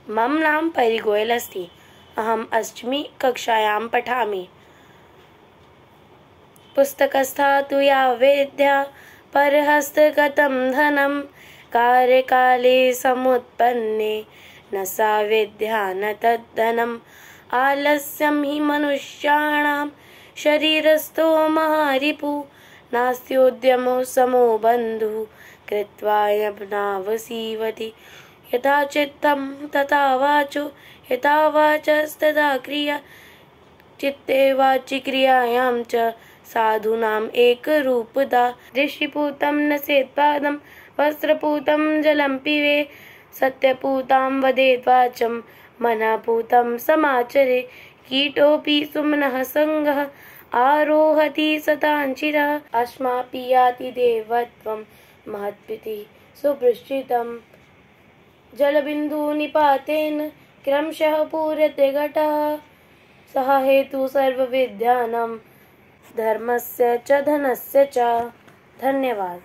मम नाम परिगोयल अस्ति। अहम् 8मी कक्षायां पठामि। पुस्तकस्था तु या विद्या परहस्तगतं धनं कार्यकाले समुत्पन्ने न सा विद्या न तद्धनम्। आलस्यं हि मनुष्याणां शरीरस्थो महारिपुः नास्त्योद्यमो समो बन्धुः कृत्वा यज्ञावसीवति। यथा चित्तं तथा वाचो यथा वाचस्तथा क्रिया चित्ते वाचि क्रियायां च साधूनाम् एकरूपता। ऋषिपूतं नसेत्पादं वस्त्रपूतं जलं पिबे सत्यपूतां वदेत् वाचं मनःपूतं समाचरे। कीटोऽपि सुमनः सङ्गः आरोहति सताञ्चिरः अस्मापि याति देवत्वं महत्प्रीतिः सुवृष्टितम्। जलबिन्दुनिपातेन क्रमशः पूर्यते घटः सः हेतु सर्वविद्यानां धर्मस्य च धनस्य च। धन्यवाद।